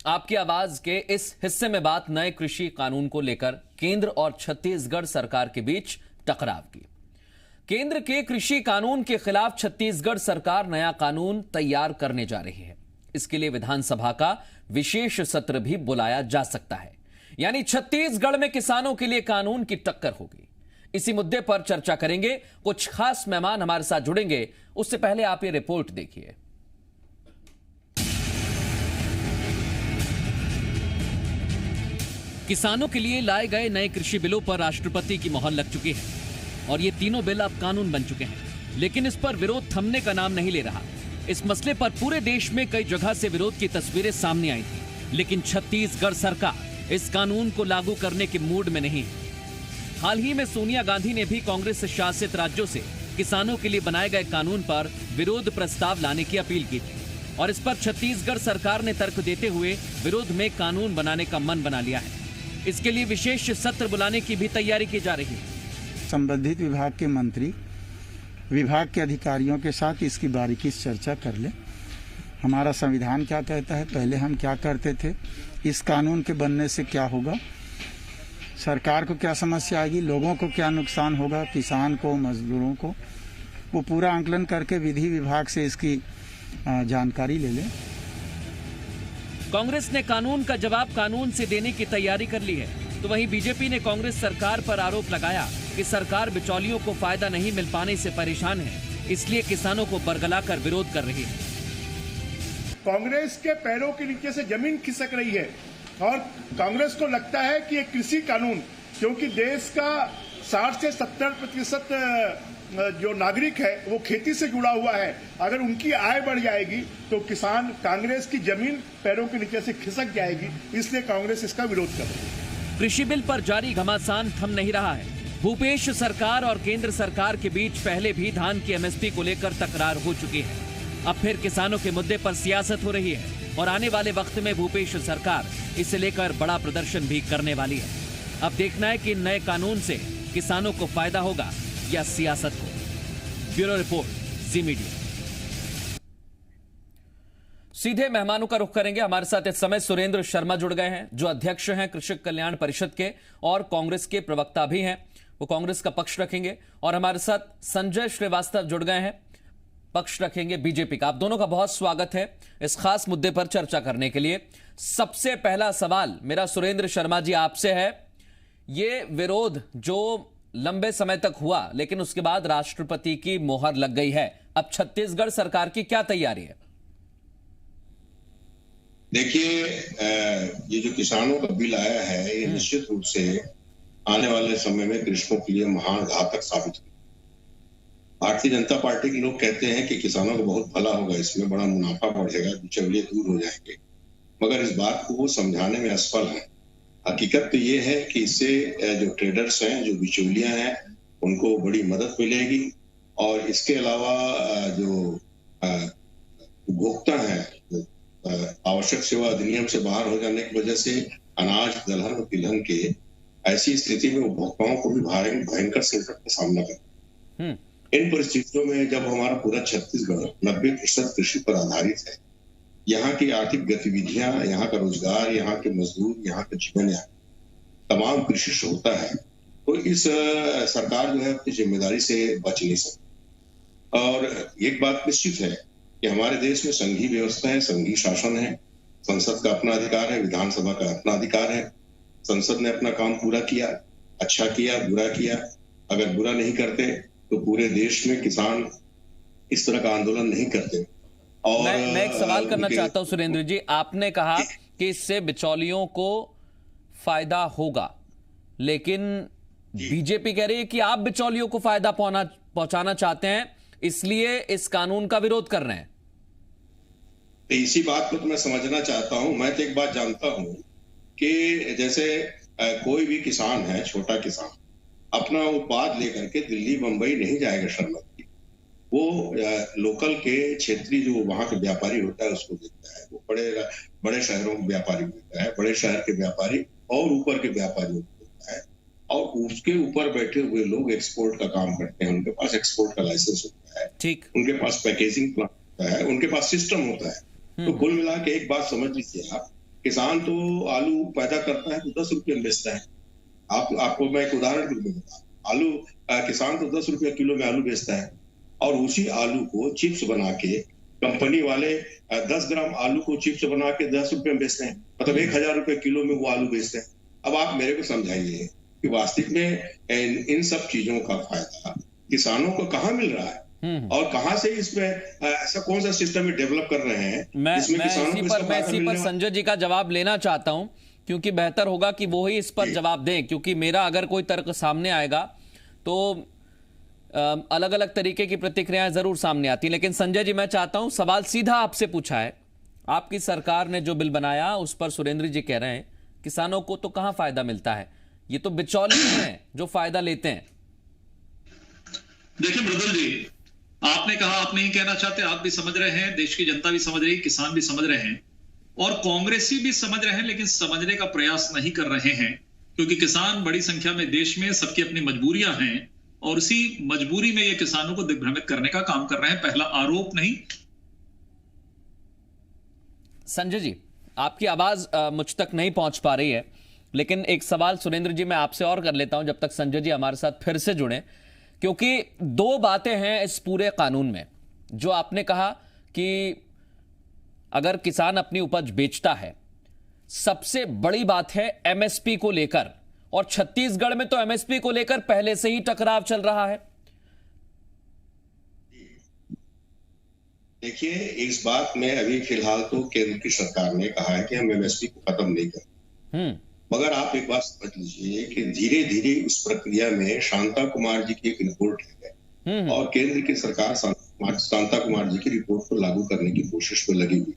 आपकी आवाज के इस हिस्से में बात नए कृषि कानून को लेकर केंद्र और छत्तीसगढ़ सरकार के बीच टकराव की। केंद्र के कृषि कानून के खिलाफ छत्तीसगढ़ सरकार नया कानून तैयार करने जा रही है। इसके लिए विधानसभा का विशेष सत्र भी बुलाया जा सकता है, यानी छत्तीसगढ़ में किसानों के लिए कानून की टक्कर होगी। इसी मुद्दे पर चर्चा करेंगे। कुछ खास मेहमान हमारे साथ जुड़ेंगे, उससे पहले आप ये रिपोर्ट देखिए। किसानों के लिए लाए गए नए कृषि बिलों पर राष्ट्रपति की मोहर लग चुकी है और ये तीनों बिल अब कानून बन चुके हैं, लेकिन इस पर विरोध थमने का नाम नहीं ले रहा। इस मसले पर पूरे देश में कई जगह से विरोध की तस्वीरें सामने आई थी, लेकिन छत्तीसगढ़ सरकार इस कानून को लागू करने के मूड में नहीं है। हाल ही में सोनिया गांधी ने भी कांग्रेस शासित राज्यों से किसानों के लिए बनाए गए कानून पर विरोध प्रस्ताव लाने की अपील की थी और इस पर छत्तीसगढ़ सरकार ने तर्क देते हुए विरोध में कानून बनाने का मन बना लिया है। इसके लिए विशेष सत्र बुलाने की भी तैयारी की जा रही है। संबंधित विभाग के मंत्री विभाग के अधिकारियों के साथ इसकी बारीकी से चर्चा कर ले। हमारा संविधान क्या कहता है, पहले हम क्या करते थे, इस कानून के बनने से क्या होगा, सरकार को क्या समस्या आएगी, लोगों को क्या नुकसान होगा, किसान को, मजदूरों को, वो पूरा आंकलन करके विधि विभाग से इसकी जानकारी ले लें। कांग्रेस ने कानून का जवाब कानून से देने की तैयारी कर ली है, तो वहीं बीजेपी ने कांग्रेस सरकार पर आरोप लगाया कि सरकार बिचौलियों को फायदा नहीं मिल पाने से परेशान है, इसलिए किसानों को बरगलाकर विरोध कर रही है। कांग्रेस के पैरों के नीचे से जमीन खिसक रही है और कांग्रेस को लगता है कि ये कृषि कानून, क्योंकि देश का 60 से 70% जो नागरिक है वो खेती से जुड़ा हुआ है, अगर उनकी आय बढ़ जाएगी तो किसान, कांग्रेस की जमीन पैरों के नीचे से खिसक जाएगी, इसलिए कांग्रेस इसका विरोध कर रही है। कृषि बिल पर जारी घमासान थम नहीं रहा है। भूपेश सरकार और केंद्र सरकार के बीच पहले भी धान की एमएसपी को लेकर तकरार हो चुकी है। अब फिर किसानों के मुद्दे पर सियासत हो रही है और आने वाले वक्त में भूपेश सरकार इसे लेकर बड़ा प्रदर्शन भी करने वाली है। अब देखना है कि नए कानून से किसानों को फायदा होगा या सियासत को। ब्यूरो रिपोर्ट, जी मीडिया। सीधे मेहमानों का रुख करेंगे। हमारे साथ इस समय सुरेंद्र शर्मा जुड़ गए हैं, जो अध्यक्ष हैं कृषक कल्याण परिषद के और कांग्रेस के प्रवक्ता भी हैं, वो कांग्रेस का पक्ष रखेंगे। और हमारे साथ संजय श्रीवास्तव जुड़ गए हैं, पक्ष रखेंगे बीजेपी का। आप दोनों का बहुत स्वागत है इस खास मुद्दे पर चर्चा करने के लिए। सबसे पहला सवाल मेरा सुरेंद्र शर्मा जी आपसे है, ये विरोध जो लंबे समय तक हुआ लेकिन उसके बाद राष्ट्रपति की मोहर लग गई है, अब छत्तीसगढ़ सरकार की क्या तैयारी है? देखिए, ये जो किसानों का बिल आया है, ये निश्चित रूप से आने वाले समय में कृषकों के लिए महान घातक साबित होगा। भारतीय जनता पार्टी के लोग कहते हैं कि किसानों को बहुत भला होगा, इसमें बड़ा मुनाफा बढ़ेगा, बिचौलिए दूर हो जाएंगे, मगर इस बात को वो समझाने में असफल है। हकीकत तो ये है कि इससे जो ट्रेडर्स हैं, जो बिचौलियां हैं, उनको बड़ी मदद मिलेगी और इसके अलावा जो उपभोक्ता हैं, आवश्यक सेवा अधिनियम से बाहर हो जाने की वजह से अनाज, दलहन, तिलहन के ऐसी स्थिति में उपभोक्ताओं को भी भयंकर संकट का सामना करना। इन परिस्थितियों में जब हमारा पूरा छत्तीसगढ़ 90% कृषि पर आधारित है, यहाँ की आर्थिक गतिविधियां, यहाँ का रोजगार, यहाँ के मजदूर, यहाँ का जीवन तमाम कृषि से होता है, तो इस सरकार जो है अपनी जिम्मेदारी से बच नहीं सकती। और एक बात निश्चित है कि हमारे देश में संघीय व्यवस्था है, संघीय शासन है, संसद का अपना अधिकार है, विधानसभा का अपना अधिकार है। संसद ने अपना काम पूरा किया, अच्छा किया, बुरा किया। अगर बुरा नहीं करते तो पूरे देश में किसान इस तरह का आंदोलन नहीं करते। और मैं एक सवाल करना चाहता हूं सुरेंद्र जी, आपने कहा कि इससे बिचौलियों को फायदा होगा, लेकिन बीजेपी कह रही है कि आप बिचौलियों को फायदा पहुंचाना चाहते हैं, इसलिए इस कानून का विरोध कर रहे हैं। इसी बात को तो मैं समझना चाहता हूं। मैं तो एक बात जानता हूं कि जैसे कोई भी किसान है, छोटा किसान, अपना उत्पाद लेकर के दिल्ली, मुंबई नहीं जाएगा शर्मा, वो लोकल के क्षेत्रीय जो वहां के व्यापारी होता है उसको देता है। वो बड़े शहरों के व्यापारी देता है, बड़े शहर के व्यापारी और ऊपर के व्यापारियों को देता है, और उसके ऊपर बैठे हुए लोग एक्सपोर्ट का काम करते हैं। उनके पास एक्सपोर्ट का लाइसेंस होता है, ठीक, उनके पास पैकेजिंग प्लांट होता है, उनके पास सिस्टम होता है। तो कुल मिला के एक बात समझ लीजिए आप किसान तो आलू पैदा करता है तो 10 रुपये में बेचता है। आपको मैं एक उदाहरण दूंगा। आलू किसान तो 10 रुपये किलो में आलू बेचता है और उसी आलू को चिप्स बना के कंपनी वाले 10 ग्राम आलू को चिप्स बना के 10 रुपये में बेचते हैं, मतलब 1000 रुपये किलो में वो आलू बेचते हैं। अब आप मेरे को समझाइए कि वास्तविक में इन सब चीजों का फायदा किसानों को कहाँ मिल रहा है और कहां से इसमें ऐसा कौन सा सिस्टम डेवलप कर रहे हैं मैं इसी पर संजय जी का जवाब लेना चाहता हूं, क्योंकि बेहतर होगा कि वो ही इस पर जवाब दें, क्योंकि मेरा अगर कोई तर्क सामने आएगा तो अलग अलग तरीके की प्रतिक्रियाएं जरूर सामने आती। लेकिन संजय जी, मैं चाहता हूं, सवाल सीधा आपसे पूछा है। आपकी सरकार ने जो बिल बनाया उस पर सुरेंद्र जी कह रहे हैं किसानों को तो कहां फायदा मिलता है, ये तो बिचौलिए हैं जो फायदा लेते हैं। देखिए मृदुल जी, आपने कहा आप नहीं कहना चाहते, आप भी समझ रहे हैं, देश की जनता भी समझ रही, किसान भी समझ रहे हैं और कांग्रेसी भी समझ रहे हैं, लेकिन समझने का प्रयास नहीं कर रहे हैं, क्योंकि किसान बड़ी संख्या में देश में, सबकी अपनी मजबूरियां हैं और उसी मजबूरी में ये किसानों को दिग्भ्रमित करने का काम कर रहे हैं। पहला आरोप नहीं। संजय जी, आपकी आवाज मुझ तक नहीं पहुंच पा रही है, लेकिन एक सवाल सुरेंद्र जी मैं आपसे और कर लेता हूं जब तक संजय जी हमारे साथ फिर से जुड़े, क्योंकि दो बातें हैं इस पूरे कानून में। जो आपने कहा कि अगर किसान अपनी उपज बेचता है, सबसे बड़ी बात है एमएसपी को लेकर, और छत्तीसगढ़ में तो एमएसपी को लेकर पहले से ही टकराव चल रहा है। देखिए, इस बात में अभी फिलहाल तो केंद्र की सरकार ने कहा है कि हम एमएसपी को खत्म नहीं करें, मगर आप एक बात समझ लीजिए कि धीरे धीरे इस प्रक्रिया में शांता कुमार जी की एक रिपोर्ट है और केंद्र की सरकार शांता कुमार जी की रिपोर्ट को लागू करने की कोशिश में लगी हुई।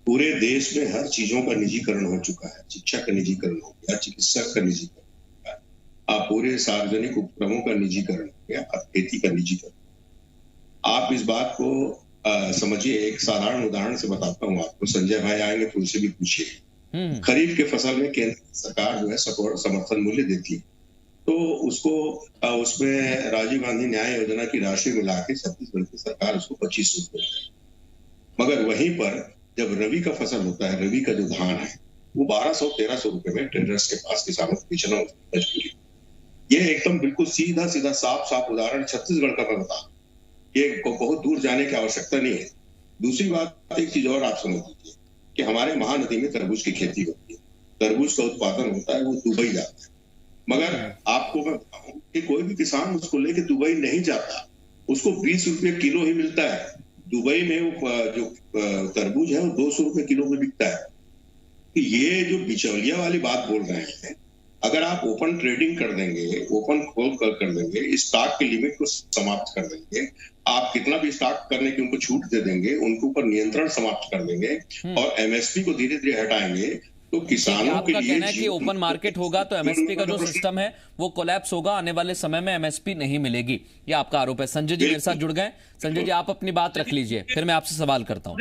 पूरे देश में हर चीजों का निजीकरण हो चुका है। शिक्षा का निजीकरण हो गया, चिकित्सा का निजीकरण हो गया, पूरे सार्वजनिक उपक्रमों का निजीकरण हो गया, खेती का निजीकरण। आप इस बात को समझिए। एक साधारण उदाहरण से बताता हूँ आपको। संजय भाई आएंगे तो उनसे भी पूछिए। खरीफ के फसल में केंद्र सरकार जो है समर्थन मूल्य देती है, तो उसको उसमें राजीव गांधी न्याय योजना की राशि मिला के छत्तीसगढ़ की सरकार उसको 25 रुपये देती। मगर वहीं पर जब रवि का फसल होता है, रवि का जो धान है वो 1200-1300 रुपए में ट्रेडर्स के पास किसानों को बेचना मजबूरी। ये एकदम बिल्कुल सीधा सीधा साफ उदाहरण छत्तीसगढ़ का मैं बता, ये बहुत दूर जाने की आवश्यकता नहीं है। दूसरी बात, एक चीज और आप समझ लीजिए कि हमारे महानदी में तरबूज की खेती होती है, तरबूज का उत्पादन होता है, वो दुबई जाता है। मगर आपको मैं बताऊं कि कोई भी किसान उसको लेके दुबई नहीं जाता, उसको 20 रुपये किलो ही मिलता है। दुबई में वो जो तरबूज है वो 200 रुपये किलो में बिकता है। ये जो बिचौलिया वाली बात बोल रहे हैं, अगर आप ओपन ट्रेडिंग कर देंगे, ओपन खोल कर देंगे, स्टॉक के लिमिट को समाप्त कर देंगे, आप कितना भी स्टॉक करने की उनको छूट दे देंगे, उनके ऊपर नियंत्रण समाप्त कर देंगे और एमएसपी को धीरे धीरे हटाएंगे, तो किसानों के लिए कहना है कि ओपन मार्केट होगा तो एमएसपी का जो सिस्टम है वो कोलैप्स होगा, आने वाले समय में एमएसपी नहीं मिलेगी, ये आपका आरोप है। संजय जी मेरे साथ जुड़ गए। संजय जी, आप अपनी बात रख लीजिए, फिर मैं आपसे सवाल करता हूँ।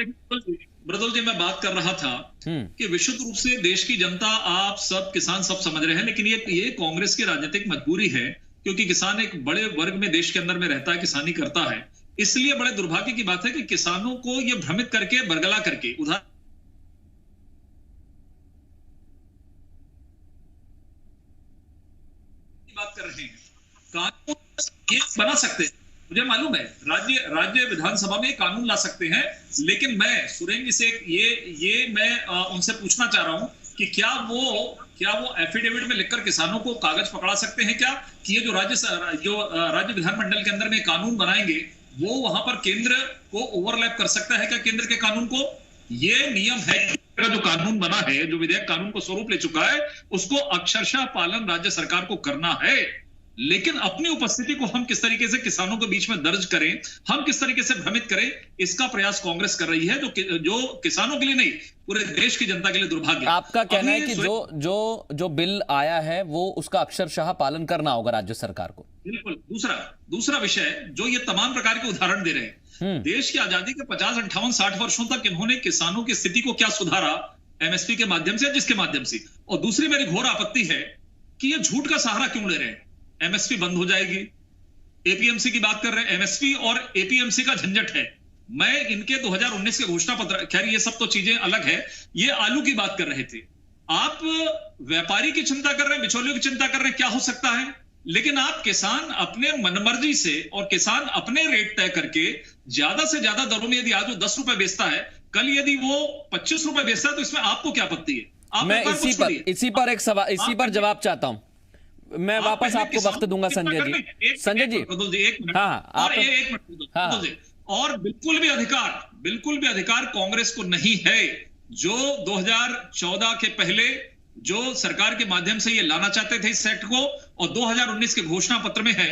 मृदुल जी, मैं बात कर रहा था कि विशुद्ध रूप से देश की जनता, आप सब किसान सब समझ रहे हैं, लेकिन ये कांग्रेस की राजनीतिक मजबूरी है, क्योंकि किसान एक बड़े वर्ग में देश के अंदर में रहता है, किसानी करता है। इसलिए बड़े दुर्भाग्य की बात है कि किसानों को ये भ्रमित करके, बरगला करके उधार बात कर रहे हैं। कानून ये बना सकते हैं, मुझे मालूम है, राज्य विधानसभा में कानून ला सकते हैं, लेकिन मैं सुरेंद्र से मैं उनसे पूछना चाह रहा हूं कि क्या वो एफिडेविट में लिखकर किसानों को कागज पकड़ा सकते हैं क्या कि ये जो राज्य विधानमंडल के अंदर में कानून बनाएंगे वो वहां पर केंद्र को ओवरलैप कर सकता है क्या, केंद्र के कानून को? ये नियम है, जो कानून बना है, जो विधेयक कानून को स्वरूप ले चुका है, उसको अक्षरशः पालन राज्य सरकार को करना है। लेकिन अपनी उपस्थिति को हम किस तरीके से किसानों के बीच में दर्ज करें, हम किस तरीके से भ्रमित करें, इसका प्रयास कांग्रेस कर रही है, जो किसानों के लिए नहीं, पूरे देश की जनता के लिए दुर्भाग्य। आपका कहना है कि जो बिल आया है वो उसका अक्षरशः पालन करना होगा राज्य सरकार को। बिल्कुल। दूसरा विषय, जो ये तमाम प्रकार के उदाहरण दे रहे हैं, देश की आजादी के 50, 58, 60 वर्षों तक इन्होंने किसानों की स्थिति को क्या सुधारा, एमएसपी के माध्यम से, जिसके माध्यम से। और दूसरी मेरी घोर आपत्ति है कि ये झूठ का सहारा क्यों ले रहे हैं। एमएसपी बंद हो जाएगी, एपीएमसी की बात कर रहे हैं, एमएसपी और एपीएमसी का झंझट है, मैं इनके 2019 के घोषणा पत्र, खैर ये सब तो चीजें अलग है, ये आलू की बात कर रहे थे। आप व्यापारी की चिंता कर रहे हैं, बिचौलियों की चिंता कर रहे हैं, क्या हो सकता है? लेकिन आप किसान अपने मनमर्जी से और किसान अपने रेट तय करके ज्यादा से ज्यादा दरों में, यदि आज वो 10 रुपए बेचता है, कल यदि वो 25 रुपए बेचता है, तो इसमें आपको क्या आपत्ति है? आप मैं इसी पर एक सवाल, इसी पर जवाब चाहता हूं। मैं वापस आपको वक्त दूंगा संजय जी। संजय जी, हाँ, आप एक मिनट। और बिल्कुल भी अधिकार कांग्रेस को नहीं है जो 2014 के पहले जो सरकार के माध्यम से ये लाना चाहते थे इस एक्ट को, और 2019 के घोषणा पत्र में है।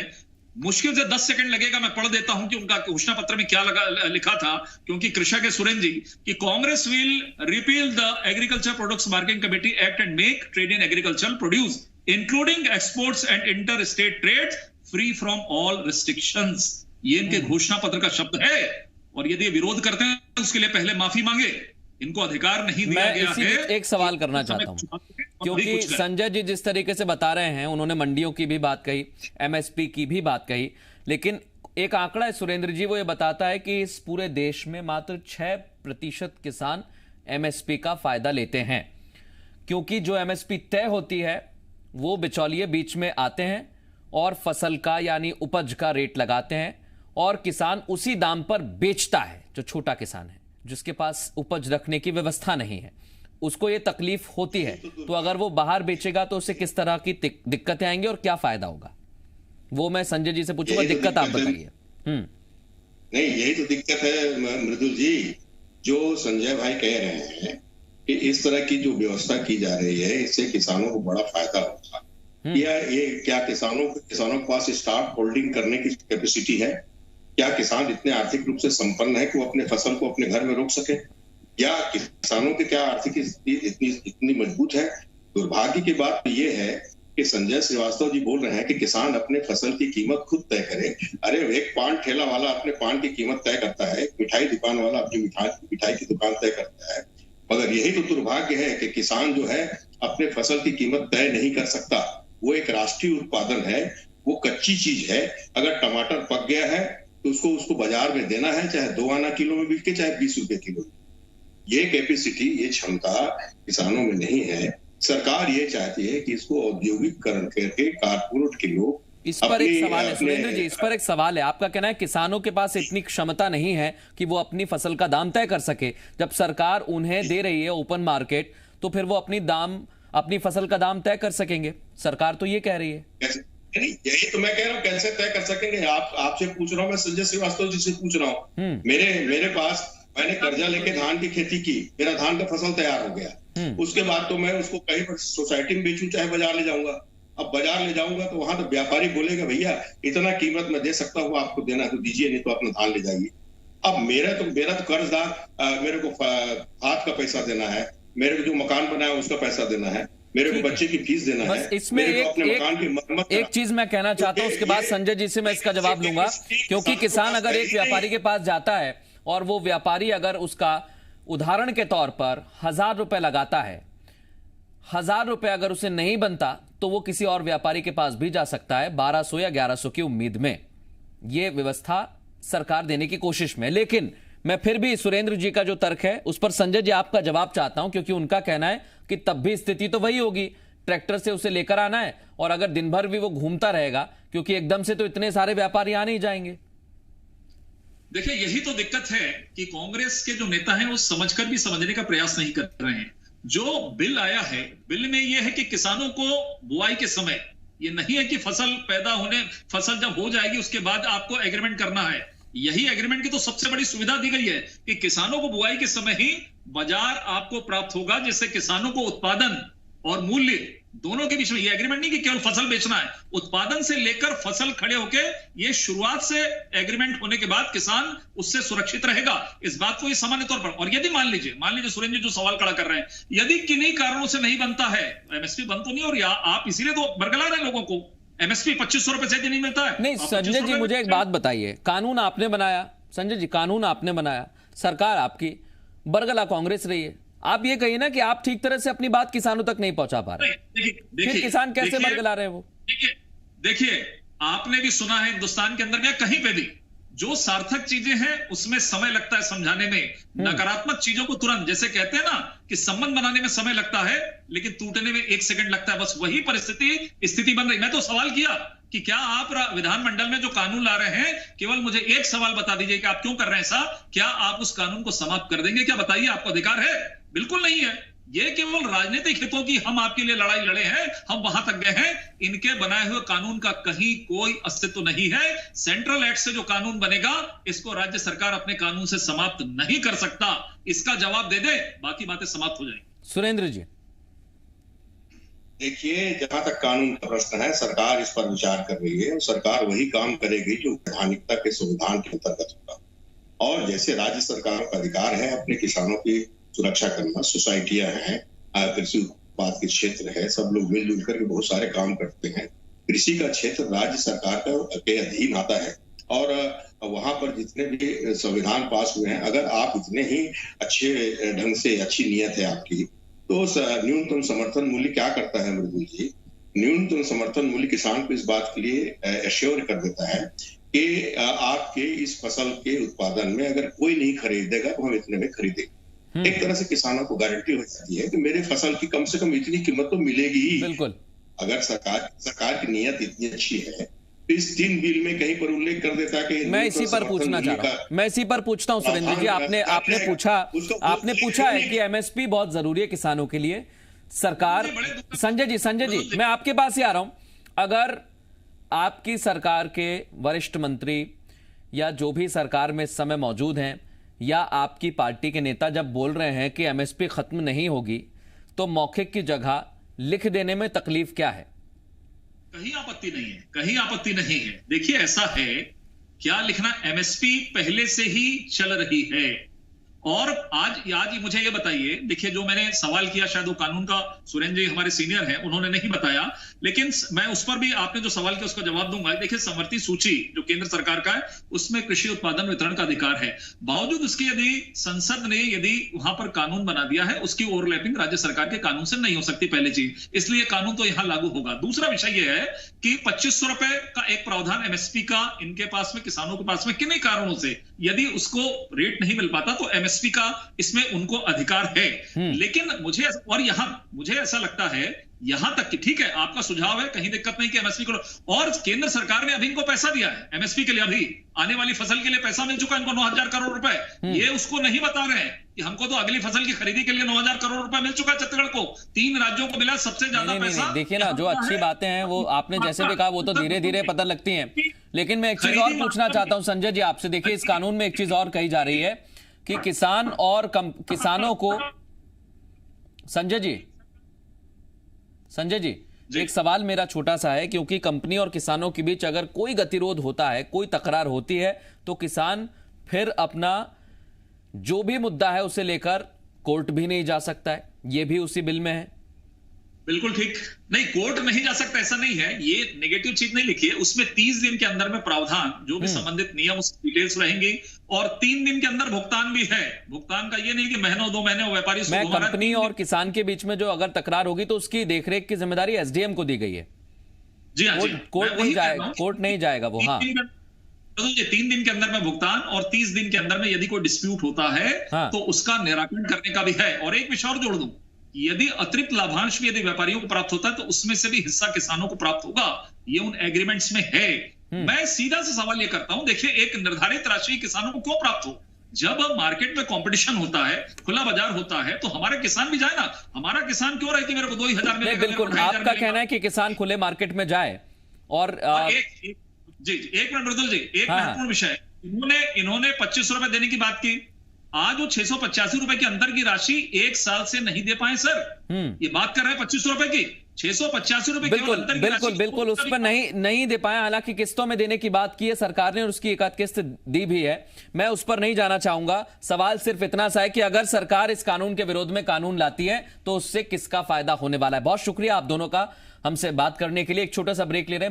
मुश्किल से 10 सेकंड लगेगा, मैं पढ़ देता हूं कि उनका घोषणा पत्र में क्या लिखा था, क्योंकि कृषक है सुरेंद्र जी, कि Congress will repeal the agriculture products marketing committee act and make trade in agriculture produce including exports and inter state trade free from all restrictions. ये इनके घोषणा पत्र का शब्द है, और यदि विरोध करते हैं तो उसके लिए पहले माफी मांगे। इनको अधिकार नहीं दिया गया है। एक सवाल करना चाहता हूं, क्योंकि संजय जी जिस तरीके से बता रहे हैं, उन्होंने मंडियों की भी बात कही, एमएसपी की भी बात कही, लेकिन एक आंकड़ा है सुरेंद्र जी, वो ये बताता है कि इस पूरे देश में मात्र 6% किसान एमएसपी का फायदा लेते हैं, क्योंकि जो एमएसपी तय होती है वो बिचौलिए बीच में आते हैं और फसल का यानी उपज का रेट लगाते हैं, और किसान उसी दाम पर बेचता है। जो छोटा किसान है, जिसके पास उपज रखने की व्यवस्था नहीं है, उसको ये तकलीफ होती है। तो अगर वो बाहर बेचेगा तो उसे किस तरह की दिक्कतें आएंगी और क्या फायदा होगा, वो मैं संजय जी से पूछूंगा। दिक्कत आप बताइए। नहीं, यही तो दिक्कत है मृदुल जी, जो संजय भाई कह रहे हैं कि इस तरह की जो व्यवस्था की जा रही है, इससे किसानों को बड़ा फायदा होगा। ये क्या किसानों के पास स्टॉक होल्डिंग करने की कैपेसिटी है? क्या किसान इतने आर्थिक रूप से संपन्न है कि वो अपने फसल को अपने घर में रोक सके? या किसानों की क्या आर्थिक स्थिति इतनी मजबूत है? दुर्भाग्य की बात तो ये है कि संजय श्रीवास्तव जी बोल रहे हैं कि किसान अपने फसल की कीमत खुद तय करे। अरे एक पान ठेला वाला अपने पान की कीमत तय करता है, मिठाई दुकान वाला अपनी मिठाई की दुकान तय करता है, मगर यही तो दुर्भाग्य है कि किसान जो है अपने फसल की कीमत तय नहीं कर सकता। वो एक राष्ट्रीय उत्पादन है, वो कच्ची चीज है। अगर टमाटर पक गया है तो उसको बाजार में देना है, चाहे 2 आना किलो में बिके, चाहे 20 रुपए किलो। ये कैपेसिटी, ये क्षमता किसानों में नहीं है। सरकार ये चाहती है कि इसको औद्योगिकरण करके कारपोरेट के लोग। इस पर एक सवाल है सुरेंद्र जी, इस पर एक सवाल है। आपका कहना है किसानों के पास इतनी क्षमता नहीं है कि वो अपनी फसल का दाम तय कर सके। जब सरकार उन्हें दे रही है ओपन मार्केट, तो फिर वो अपनी फसल का दाम तय कर सकेंगे। सरकार तो ये कह रही है। यही तो मैं कह रहा हूँ, कैसे तय कर सकेंगे? आपसे पूछ रहा हूँ, मैं संजय श्रीवास्तव जी से पूछ रहा हूँ। मेरे पास, मैंने कर्जा लेके धान की खेती की, मेरा धान का फसल तैयार हो गया। उसके बाद तो मैं उसको कहीं पर सोसाइटी में बेचूं, चाहे बाजार ले जाऊंगा। अब बाजार ले जाऊंगा तो वहां तो व्यापारी बोलेगा, भैया इतना कीमत मैं दे सकता हूँ, आपको देना है तो दीजिए, नहीं तो अपना धान ले जाइए। अब मेरा तो कर्जदार, मेरे को हाथ का पैसा देना है, मेरे को जो मकान बनाया उसका पैसा देना है, मेरे को बच्चे की फीस देना है। इसमें एक चीज मैं कहना चाहता हूं, उसके बाद संजय जी से मैं इसका जवाब लूंगा। क्योंकि किसान अगर एक व्यापारी के पास जाता है और वो व्यापारी अगर उसका उदाहरण के तौर पर 1000 रुपए लगाता है, 1000 रुपए अगर उसे नहीं बनता तो वो किसी और व्यापारी के पास भी जा सकता है 1200 या 1100 की उम्मीद में। ये व्यवस्था सरकार देने की कोशिश में। लेकिन मैं फिर भी सुरेंद्र जी का जो तर्क है उस पर संजय जी आपका जवाब चाहता हूं, क्योंकि उनका कहना है कि तब भी स्थिति तो वही होगी, ट्रैक्टर से उसे लेकर आना है, और अगर दिन भर भी वो घूमता रहेगा, क्योंकि एकदम से तो इतने सारे व्यापारी आ नहीं जाएंगे। देखिए, यही तो दिक्कत है कि कांग्रेस के जो नेता हैं वो समझकर भी समझने का प्रयास नहीं कर रहे हैं। जो बिल आया है, बिल में यह है कि किसानों को बुआई के समय, ये नहीं है कि फसल जब हो जाएगी उसके बाद आपको एग्रीमेंट करना है। यही एग्रीमेंट की तो सबसे बड़ी सुविधा दी गई है कि किसानों को बुआई के समय ही बाजार आपको प्राप्त होगा, जिससे किसानों को उत्पादन और मूल्य दोनों के बीच में, ये एग्रीमेंट नहीं कि केवल फसल बेचना है, उत्पादन से लेकर फसल खड़े होके, ये शुरुआत से एग्रीमेंट होने के बाद किसान उससे सुरक्षित रहेगा। इस बात को ये सामान्य तौर पर, और यदि मान लीजिए सुरेंद्र जी जो सवाल खड़ा कर रहे हैं, यदि किन्हीं कारणों से नहीं बनता है, एमएसपी बंद तो नहीं, और आप इसीलिए तो बरगला रहे हैं लोगों को, एमएसपी 2500 रुपए से नहीं मिलता है। नहीं संजय जी, मुझे एक बात बताइए, कानून आपने बनाया, संजय जी कानून आपने बनाया, सरकार आपकी, बरगला कांग्रेस रही है। आप ये कहिए ना कि आप ठीक तरह से अपनी बात किसानों तक नहीं पहुंचा पा रहे, फिर किसान कैसे बरगला रहे? वो देखिए, आपने भी सुना है हिंदुस्तान के अंदर में कहीं पे भी जो सार्थक चीजें हैं उसमें समय लगता है समझाने में, नकारात्मक चीजों को तुरंत, जैसे कहते हैं ना कि संबंध बनाने में समय लगता है लेकिन टूटने में 1 सेकंड लगता है, बस वही स्थिति बन रही। मैं तो सवाल किया कि क्या आप विधानमंडल में जो कानून ला रहे हैं, केवल मुझे एक सवाल बता दीजिए कि आप क्यों कर रहे हैं ऐसा, क्या आप उस कानून को समाप्त कर देंगे? क्या बताइए, आपको अधिकार है? बिल्कुल नहीं है। ये केवल राजनीतिक हितों की हम आपके लिए लड़ाई लड़े हैं, हम वहां तक गए हैं। इनके बनाए हुए कानून का कहीं कोई अस्तित्व नहीं है। सेंट्रल एक्ट से जो कानून बनेगा, इसको राज्य सरकार अपने कानून से समाप्त नहीं कर सकता। इसका जवाब दे दे, बाकी बातें समाप्त हो जाएंगी। सुरेंद्र जी, देखिए, जहां तक कानून का प्रश्न है, सरकार इस पर विचार कर रही है और सरकार वही काम करेगी जो वैधानिकता के संविधान के अंतर्गत होगा। और जैसे राज्य सरकारों का अधिकार है अपने किसानों की सुरक्षा करना, सोसाइटियां हैं, कृषि उत्पाद के क्षेत्र है, सब लोग मिलजुल करके बहुत सारे काम करते हैं। कृषि का क्षेत्र राज्य सरकार के अधीन आता है और वहां पर जितने भी संविधान पास हुए हैं, अगर आप इतने ही अच्छे ढंग से, अच्छी नीयत है आपकी, तो न्यूनतम समर्थन मूल्य क्या करता है मृदुल जी? न्यूनतम समर्थन मूल्य किसान को इस बात के लिए एश्योर कर देता है कि आपके इस फसल के उत्पादन में अगर कोई नहीं खरीदेगा तो हम इतने में खरीदेंगे। एक तरह से किसानों को गारंटी हो जाती है कि मेरे फसल की कम से कम इतनी कीमत तो मिलेगी ही। बिल्कुल। अगर सरकार की नीयत इतनी अच्छी है तो इस 3 बिल में कहीं पर उल्लेख कर देता कि मैं इसी पर पूछना चाह रहा हूं, मैं इसी पर पूछता हूं सुरेंद्र जी। आपने पूछा है कि एमएसपी बहुत जरूरी है किसानों के लिए। सरकार, संजय जी मैं आपके पास ही आ रहा हूं। अगर आपकी सरकार के वरिष्ठ मंत्री या जो भी सरकार में इस समय मौजूद हैं या आपकी पार्टी के नेता जब बोल रहे हैं कि एमएसपी खत्म नहीं होगी, तो मौखिक की जगह लिख देने में तकलीफ क्या है? कहीं आपत्ति नहीं है, कहीं आपत्ति नहीं है। देखिए, ऐसा है, क्या लिखना, एमएसपी पहले से ही चल रही है। और आज मुझे ये बताइए, देखिए जो मैंने सवाल किया, शायद वो कानून का सुरेंद्र जी हमारे सीनियर हैं, उन्होंने नहीं बताया, लेकिन मैं उस पर भी आपने जो सवाल किया उसका जवाब दूंगा। देखिए, समवर्ती सूची जो केंद्र सरकार का है, उसमें कृषि उत्पादन वितरण का अधिकार है। बावजूद उसके यदि संसद ने वहां पर कानून बना दिया है, उसकी ओवरलैपिंग राज्य सरकार के कानून से नहीं हो सकती, पहली चीज, इसलिए कानून तो यहां लागू होगा। दूसरा विषय यह है कि 2500 रुपए का एक प्रावधान एमएसपी का इनके पास में, किसानों के पास में, किन्हीं कारणों से यदि उसको रेट नहीं मिल पाता तो एमएसपी का इसमें उनको अधिकार है। लेकिन मुझे ऐसा लगता है, यहां तक कि ठीक है, आपका सुझाव है, कहीं दिक्कत नहीं कि एमएसपी को, और केंद्र सरकार ने अभी इनको पैसा दिया है एमएसपी के लिए, अभी आने वाली फसल के लिए पैसा मिल चुका है इनको 9,000 करोड़ रुपए। ये उसको नहीं बता रहे हैं कि हमको तो अगली फसल की खरीदी के लिए 9,000 करोड़ रुपए मिल चुका है छत्तीसगढ़ को, 3 राज्यों को मिला सबसे ज्यादा पैसा। देखिए ना, जो अच्छी बातें हैं वो आपने जैसे भी कहा, वो तो धीरे धीरे पता लगती हैं। लेकिन मैं एक चीज और पूछना चाहता हूं संजय जी आपसे। देखिए, इस कानून में एक चीज और कही जा रही है कि किसान और किसानों को, संजय जी एक सवाल मेरा छोटा सा है, क्योंकि कंपनी और किसानों के बीच अगर कोई गतिरोध होता है, कोई तकरार होती है, तो किसान फिर अपना जो भी मुद्दा है उसे लेकर कोर्ट भी नहीं जा सकता है। यह भी उसी बिल में है। बिल्कुल ठीक, नहीं कोर्ट नहीं जा सकता ऐसा नहीं है, ये नेगेटिव चीज नहीं लिखी है। उसमें 30 दिन के अंदर में प्रावधान, जो भी संबंधित नियम, उस डिटेल्स रहेंगी, और 3 दिन के अंदर भुगतान भी है। भुगतान का ये नहीं कि महीनों 2 महीने व्यापारी, मैं कंपनी और किसान के बीच में जो अगर तकरार होगी तो उसकी देखरेख की जिम्मेदारी एसडीएम को दी गई है। जी हाँ, कोर्ट नहीं जाएगा वो। हाँ, 3 दिन के अंदर में भुगतान और 30 दिन के अंदर में यदि कोई डिस्प्यूट होता है तो उसका निराकरण करने का भी है। और एक विषय और जोड़ दूं, यदि अतिरिक्त लाभांश भी यदि व्यापारियों को प्राप्त होता है तो उसमें से भी हिस्सा किसानों को प्राप्त होगा, ये उन एग्रीमेंट्स में है। मैं सीधा से सवाल ये करता हूं, देखिए, एक निर्धारित राशि किसानों को क्यों प्राप्त हो? जब मार्केट में कंपटीशन होता है, खुला बाजार होता है, तो हमारे किसान भी जाए ना। हमारा किसान क्यों रहे कि मेरे को 2,000 मिलेगा? बिल्कुल, आपका कहना है कि किसान खुले मार्केट में जाए। और एक मिनट मृदुल जी, एक महत्वपूर्ण विषय, इन्होंने 2500 रुपए देने की बात की। आज वो 685 रुपए के अंदर की राशि 1 साल से नहीं दे पाए सर। ये बात कर रहे हैं 2500 रुपए की, 685 रुपए बिल्कुल उस पर नहीं दे पाए। हालांकि किस्तों में देने की बात की है सरकार ने और उसकी एक आध किस्त दी भी है, मैं उस पर नहीं जाना चाहूंगा। सवाल सिर्फ इतना सा है कि अगर सरकार इस कानून के विरोध में कानून लाती है तो उससे किसका फायदा होने वाला है। बहुत शुक्रिया आप दोनों का हमसे बात करने के लिए। एक छोटा सा ब्रेक ले रहे हैं।